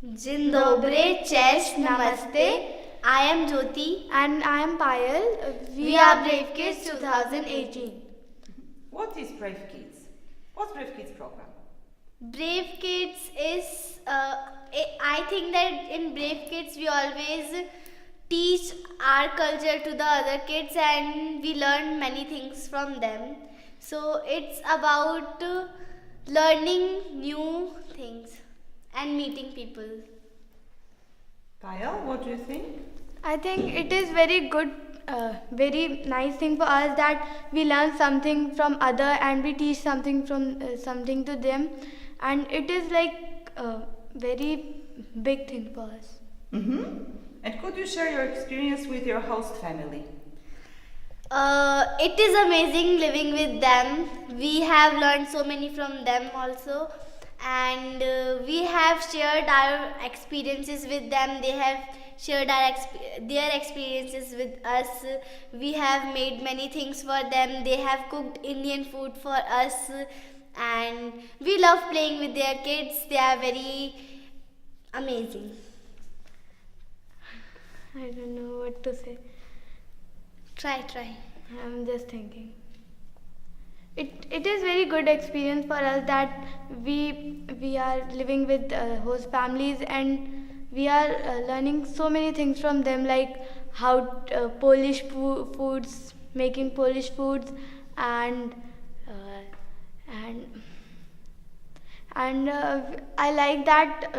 Jin dobre, chest, namaste. I am Jyoti. And I am Payal. We are Brave Kids 2018. What is Brave Kids? What's Brave Kids program? Brave Kids is, I think that in Brave Kids we always teach our culture to the other kids and we learn many things from them. So it's about learning new things and meeting people. Payal, what do you think? I think it is very good, very nice thing for us that we learn something from other and we teach something from something to them, and it is like a very big thing for us. And could you share your experience with your host family? It is amazing living with them. We have learned so many from them also, and we have shared our experiences with them. They have shared their experiences with us. We have made many things for them. They have cooked Indian food for us, and we love playing with their kids. They are very amazing. I don't know what to say. Try. I'm just thinking. It is very good experience for us that we are living with host families and we are learning so many things from them, like how Polish foods, making Polish foods, and and I like that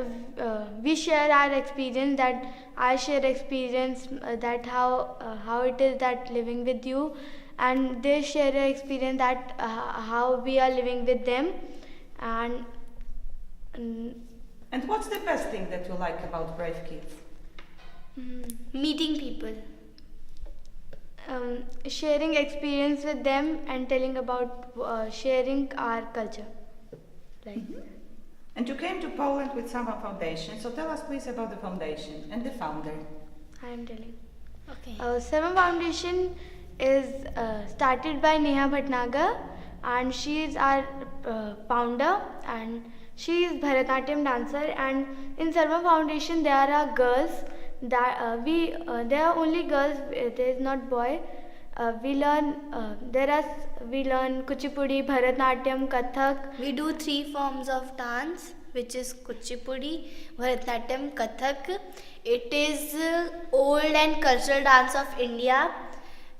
we share our experience, that I share experience, that how it is that living with you, and they share their experience that how we are living with them, and And what's the best thing that you like about Brave Kids? Meeting people. sharing experience with them and telling about sharing our culture. Like. And you came to Poland with Samba Foundation, so tell us please about the foundation and the founder. I am telling. Okay. Seven Foundation is started by Neha Bhatnagar, and she is our founder, and she is Bharatanatyam dancer. And in Sarva Foundation there are girls that there are only girls. There is not boy. We learn Kuchipudi, Bharatanatyam, Kathak. We do 3 forms of dance, which is Kuchipudi, Bharatanatyam, Kathak. It is old and cultural dance of India,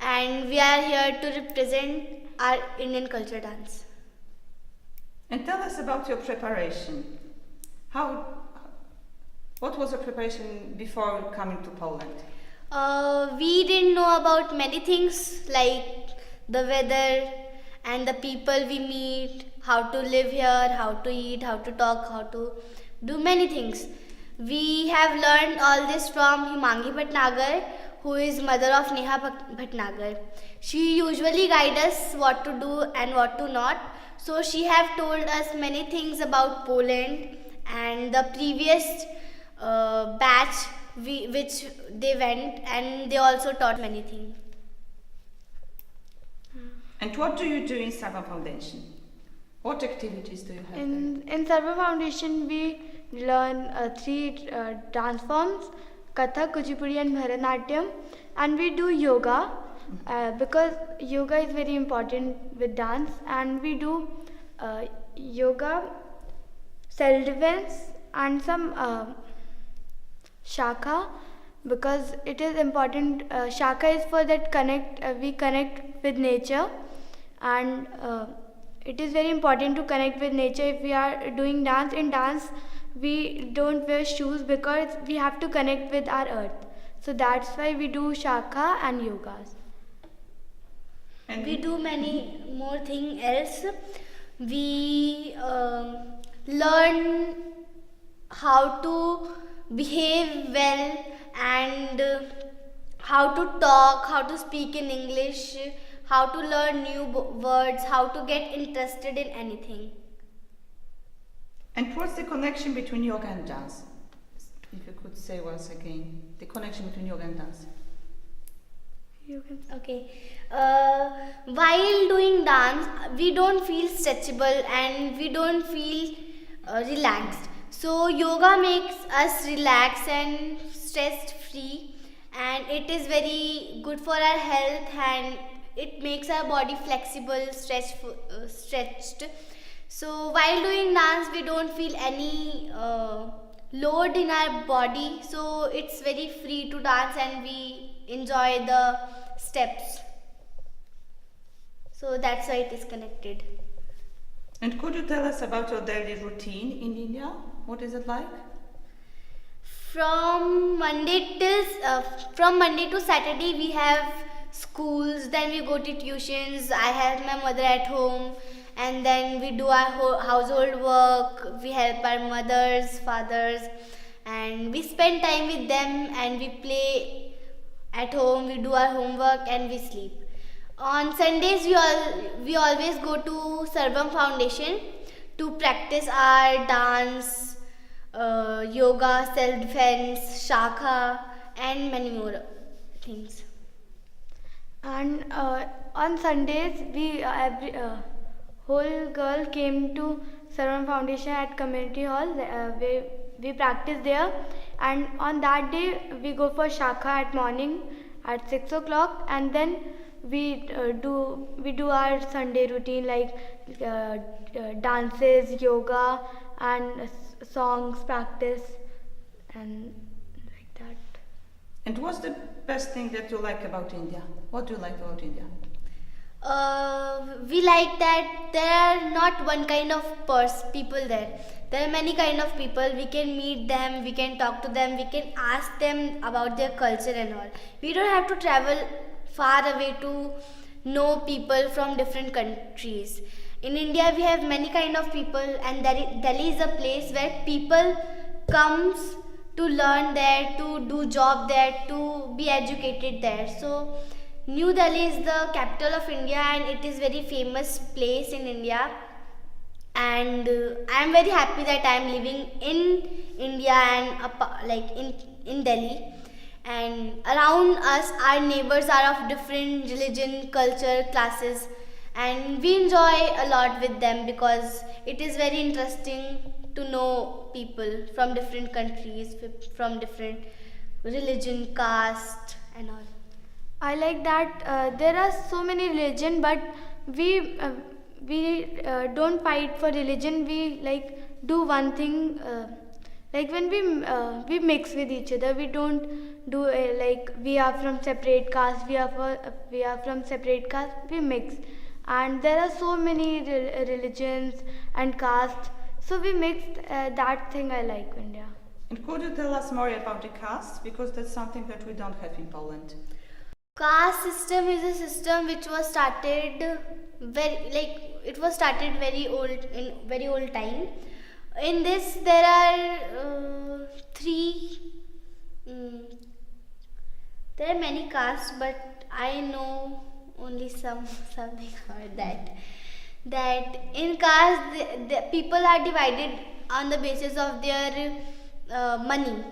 and we are here to represent our Indian culture dance. And tell us about your preparation. What was your preparation before coming to Poland? We didn't know about many things like the weather and the people we meet, how to live here, how to eat, how to talk, how to do many things. We have learned all this from Himangi Bhatnagar, who is mother of Neha Bhatnagar. She usually guides us what to do and what to not. So she have told us many things about Poland and the previous batch which they went, and they also taught many things. And what do you do in Samba Foundation? What activities do you have In Sarva Foundation we learn 3 dance forms: Kathak, Kuchipudi and Bharatanatyam, and we do yoga because yoga is very important with dance, and we do yoga, self-defense and some shaka, because it is important. Shaka is for that we connect with nature, and it is very important to connect with nature. If we are doing dance, in dance we don't wear shoes because we have to connect with our earth, so that's why we do shaka and yogas. And We do many more things else. We learn how to behave well and how to talk, how to speak in English, how to learn new words, how to get interested in anything. And what's the connection between yoga and dance? If you could say once again, the connection between yoga and dance. Okay. While doing dance, we don't feel stretchable and we don't feel relaxed. So yoga makes us relax and stress free, and it is very good for our health, and it makes our body flexible, stretched. So while doing dance, we don't feel any load in our body. So it's very free to dance, and we enjoy the steps. So that's why it is connected. And could you tell us about your daily routine in India? What is it like? From Monday to Saturday we have schools. Then we go to tuitions. I help my mother at home, and then we do our household work. We help our mothers, fathers, and we spend time with them. And we play at home. We do our homework and we sleep. On Sundays we always go to Sarvam Foundation to practice our dance, yoga, self-defense, shakha, and many more things. And on Sundays, we every whole girl came to Sarvan Foundation at Community Hall. We practice there, and on that day we go for shakha at morning at 6 o'clock, and then we do our Sunday routine like dances, yoga, and songs practice, and like that. And what's the best thing that you like about India? What do you like about India? We like that there are not one kind of people there. There are many kind of people. We can meet them, we can talk to them, we can ask them about their culture and all. We don't have to travel far away to know people from different countries. In India we have many kind of people, and Delhi is a place where people comes to learn there, to do job there, to be educated there. So New Delhi is the capital of India, and it is very famous place in India. And I am very happy that I am living in India and like in Delhi. And around us, our neighbors are of different religion, culture, classes, and we enjoy a lot with them because it is very interesting to know people from different countries, from different religion, caste, and all. I like that there are so many religion, but we don't fight for religion. We like do one thing. Like when we mix with each other, we don't do like we are from separate caste. We are from separate caste. We mix, and there are so many religions and castes. So we mixed that thing I like in India. And could you tell us more about the caste? Because that's something that we don't have in Poland. Caste system is a system which was started very old time. In this there are there are many castes, but I know only something about that. That in caste the people are divided on the basis of their money.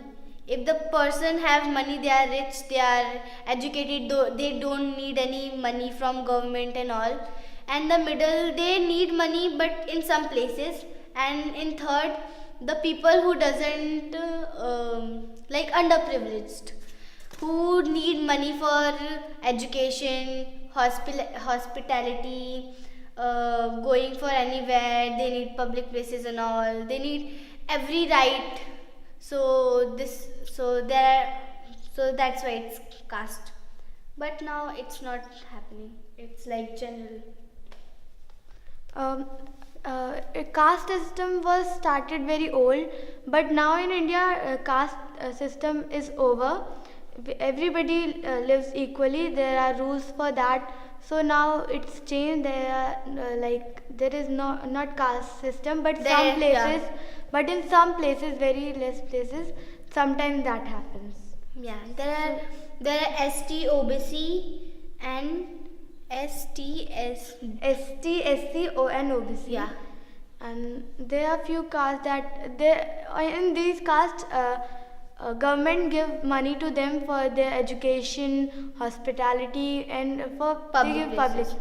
If the person have money, they are rich, they are educated, they don't need any money from government and all. And the middle, they need money, but in some places. And in third, the people who doesn't like underprivileged, who need money for education, hospitality, going for anywhere. They need public places and all. They need every right. So that's why it's caste. But now it's not happening. It's like general. A caste system was started very old, but now in India, caste system is over. Everybody lives equally. There are rules for that. So now it's changed. There are there is not caste system, but some places. Yeah. But in some places, very less places, sometimes that happens. Yeah, there are ST, OBC, and ST, SC, and OBC. Yeah. And there are few castes that in these castes, government give money to them for their education, hospitality, and for public places.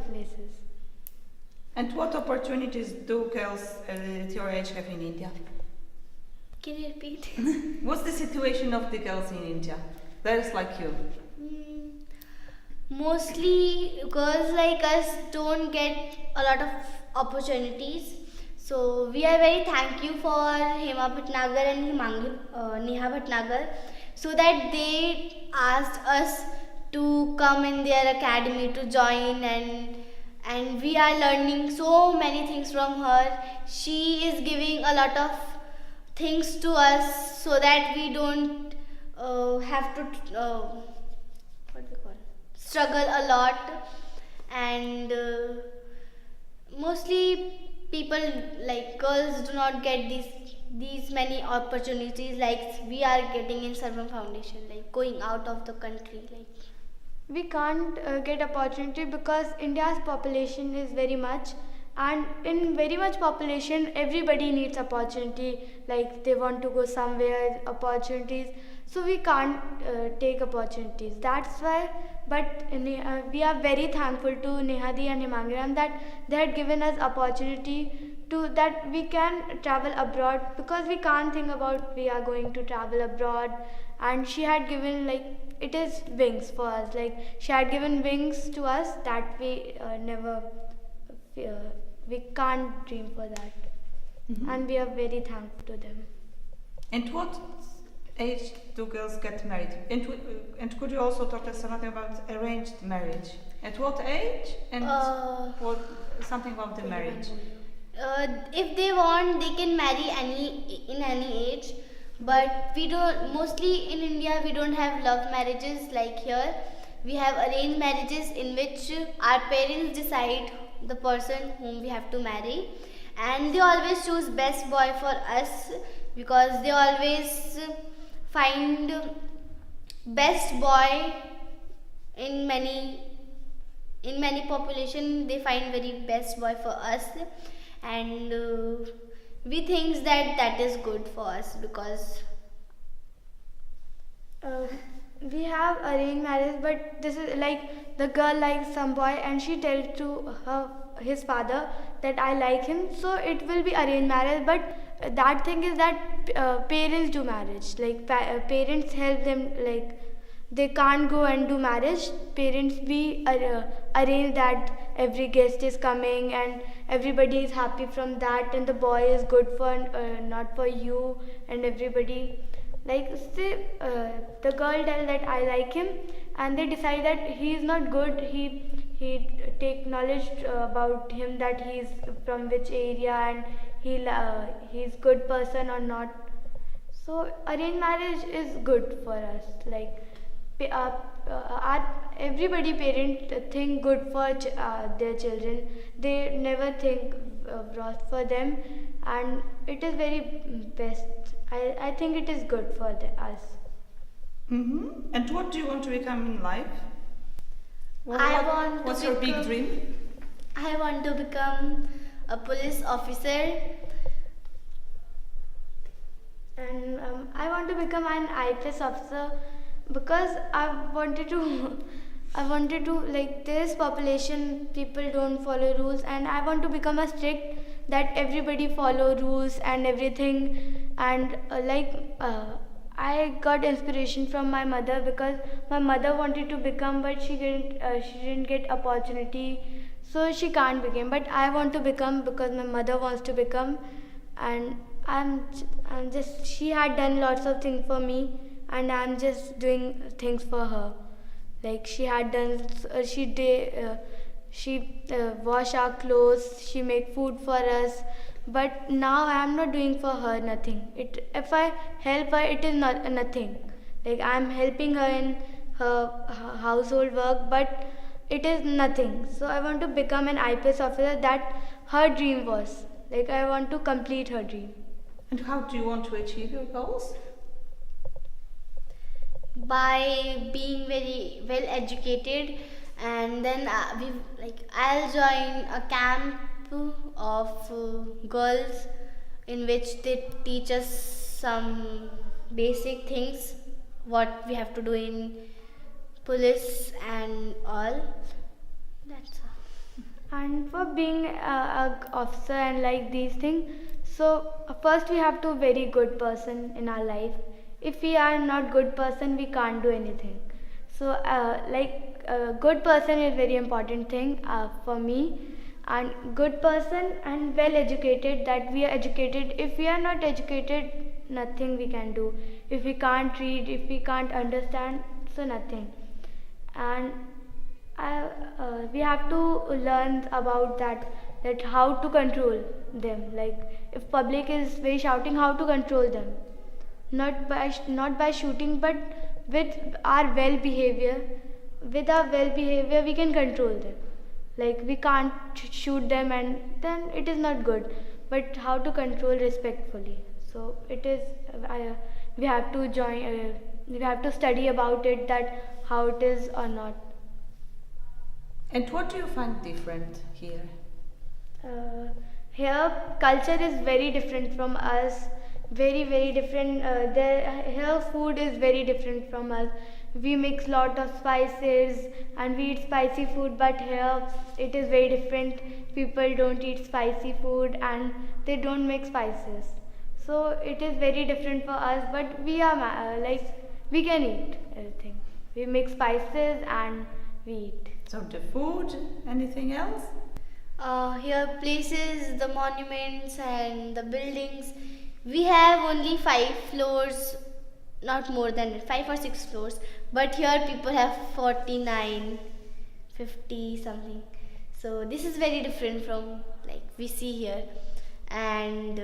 And what opportunities do girls at your age have in India? Can you repeat? What's the situation of the girls in India? Girls like you. Mostly girls like us don't get a lot of opportunities. So we are very thankful for Hema Bhatnagar and Neha Bhatnagar, so that they asked us to come in their academy to join, and we are learning so many things from her. She is giving a lot of things to us so that we don't have to what we call struggle a lot, and mostly people like girls do not get these many opportunities like we are getting in Sarvam Foundation, like going out of the country. Like We can't get opportunity because India's population is very much, and in very much population everybody needs opportunity, like they want to go somewhere, opportunities, so we can't take opportunities. That's why, but we are very thankful to Nehadi and Himangiram that they had given us opportunity to that we can travel abroad, because we can't think about we are going to travel abroad, and she had given, like, it is wings for us, like she had given wings to us that we never we can't dream for that. And we are very thankful to them. And what age do girls get married? And could you also talk to us something about arranged marriage? At what age? And what something about the marriage? If they want, they can marry in any age, but we don't. Mostly in India, we don't have love marriages like here. We have arranged marriages in which our parents decide the person whom we have to marry, and they always choose best boy for us, because they always find best boy in many population. They find very best boy for us, and we think that is good for us, because We have arranged marriage, but this is like the girl likes some boy and she tells to his father that I like him, so it will be arranged marriage. But that thing is that parents do marriage, like parents help them, like they can't go and do marriage. Parents arrange that every guest is coming and everybody is happy from that, and the boy is good for not for you, and everybody, like, say the girl tells that I like him, and they decide that he is not good. He take knowledge about him, that he is from which area and he's good person or not. So arranged marriage is good for us. Like everybody parent think good for their children. They never think wrath for them, and it is very best. I think it is good for us. And what do you want to become in life? What's your big dream? I want to become a police officer, And I want to become an IPS officer, because I wanted to, like, this population people don't follow rules, and I want to become a strict that everybody follow rules and everything. And I got inspiration from my mother, because my mother wanted to become, but she didn't get opportunity, so she can't become. But I want to become because my mother wants to become, and I'm just, she had done lots of things for me, and I'm just doing things for her. Like she had done, she wash our clothes, she make food for us. But now I am not doing for her nothing. If I help her, it is not nothing. Like I am helping her in her household work, but it is nothing. So I want to become an IPS officer. That her dream was. Like I want to complete her dream. And how do you want to achieve your goals? by being very well educated, and then I'll join a camp of girls in which they teach us some basic things what we have to do in police and all. That's all. And for being a officer and like these things, So first we have to very good person in our life. If we are not good person, we can't do anything. So good person is very important thing for me. And good person and well educated, that we are educated. If we are not educated, nothing we can do. If we can't read, if we can't understand, so nothing. And we have to learn about that how to control them. Like if public is very shouting, how to control them, not by shooting, but with our well behavior. With our well behavior we can control them. Like we can't shoot them, and then it is not good. But how to control respectfully, so it is we have to join, we have to study about it, that how it is or not. And what do you find different here? Here culture is very different from us, very different. Here food is very different from us. We mix lot of spices and we eat spicy food, but here it is very different. People don't eat spicy food and they don't make spices, so it is very different for us. But we are we can eat everything. We mix spices and we eat. So the food, anything else? Here, places, the monuments, and the buildings. We have only 5 floors, not more than it, 5 or 6 floors. But here, people have 49, 50 something. So this is very different from like we see here, and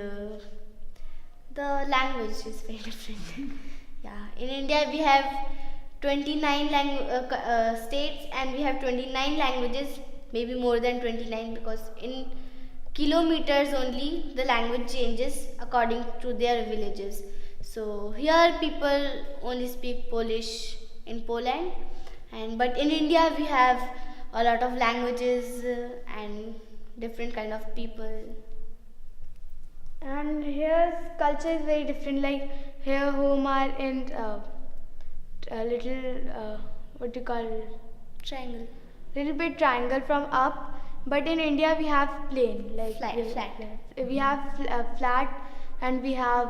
the language is very different. Yeah, in India we have 29 states, and we have 29 languages, maybe more than 29, because in kilometers only the language changes according to their villages. So here people only speak Polish in Poland, and but in India we have a lot of languages and different kind of people. And here's culture is very different. Like here home are in a little what do you call, Triangle. little bit triangle from up. But in India we have plain, like Flat. we have flat, and we have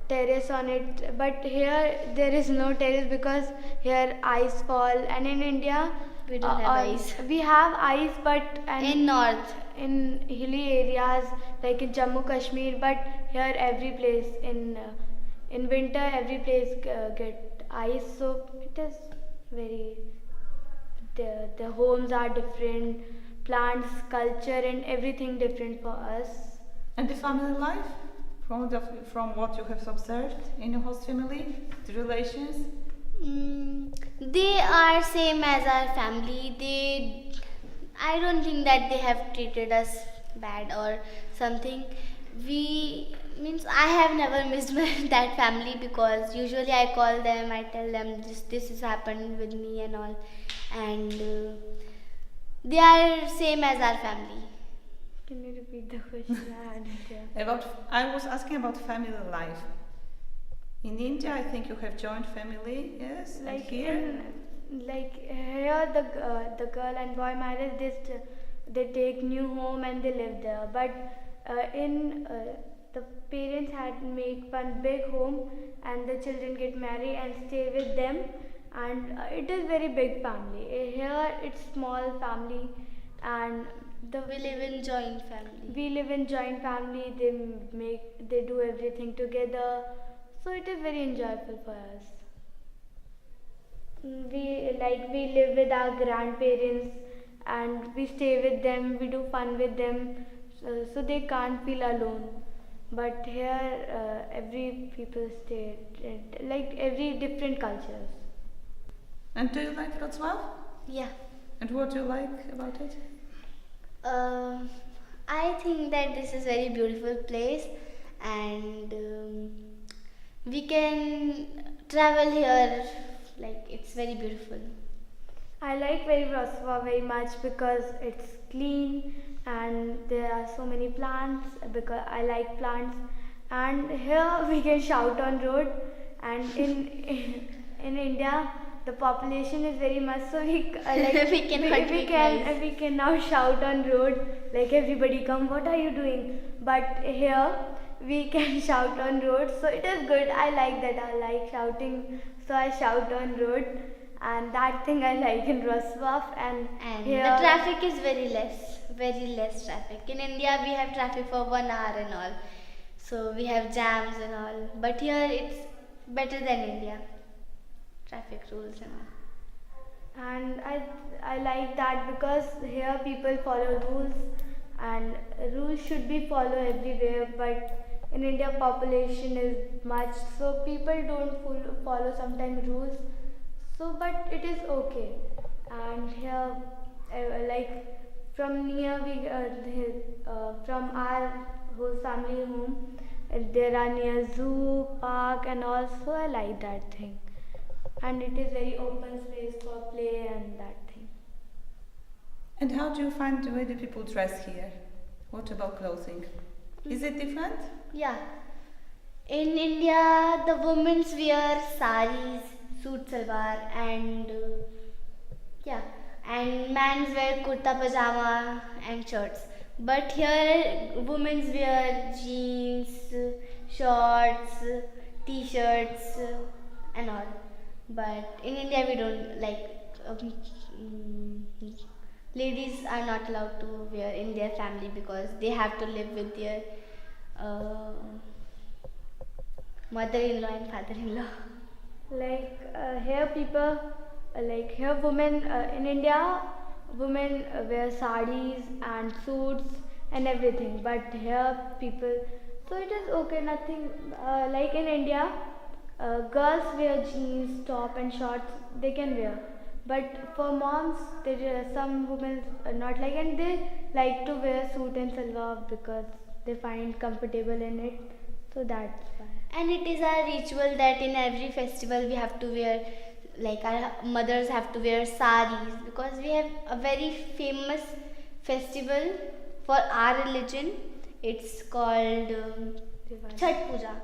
terrace on it. But here there is no terrace because here ice fall, and in India We don't have ice. we have ice, but In north. in hilly areas like in Jammu Kashmir. But here every place in winter every place get ice, so it is very, the homes are different, plants, culture and everything different for us. And the family life? From what you have observed in your host family, the relations? They are same as our family. I don't think that they have treated us bad or something. I have never missed that family, because usually I call them, I tell them this has happened with me and all, and they are same as our family. Can you repeat the question? I didn't hear. I was asking about family life. In India, I think you have joint family, yes? And Like here? here the girl and boy marriage, they take new home and they live there. But in the parents had make one big home, and the children get married and stay with them, and it is very big family. Here it's small family, and We live in joint family. we live in joint family. They do everything together, so it is very enjoyable for us. We live with our grandparents, and we stay with them, we do fun with them, so they can't feel alone. But here every people stay like every different cultures. And do you like Wrocław? Yeah. And what do you like about it? I think that this is very beautiful place, and we can travel here. Like it's very beautiful. I like very Wrocław very much because it's clean and there are so many plants, because I like plants. And here we can shout on road, and in India the population is very much, so we We cannot make noise. we can now shout on road like everybody come, what are you doing? But here we can shout on road, so it is good. I like that. I like shouting, so I shout on road, and that thing I like in Roswaf. And And here the traffic is very less traffic. In India, we have traffic for 1 hour and all, so we have jams and all. But here, it's better than India. Traffic rules and all. and I like that because here people follow rules, and rules should be followed everywhere, but in India population is much, so people don't follow sometimes rules, so but it is okay. And here like from near we from our whole family home, there are near zoo, park and also I like that thing, and it is very open space for play and that thing. And how do you find the way the people dress here? What about clothing? Is it different? Yeah. In India, the women wear saris, suit salwar, and and men wear kurta pajama and shirts. But here, women wear jeans, shorts, t-shirts, and all. But in India, we don't like. Ladies are not allowed to wear in their family because they have to live with their mother-in-law and father-in-law. Like here people, like here women in India, women wear sarees and suits and everything. But here people, so it is okay. Nothing like in India, girls wear jeans, top and shorts. They can wear. But for moms, there are some women not like, and they like to wear suit and salwar because they find comfortable in it. So that's why. And it is our ritual that in every festival we have to wear, like our mothers have to wear saris, because we have a very famous festival for our religion. It's called Diwali. Chhat Puja.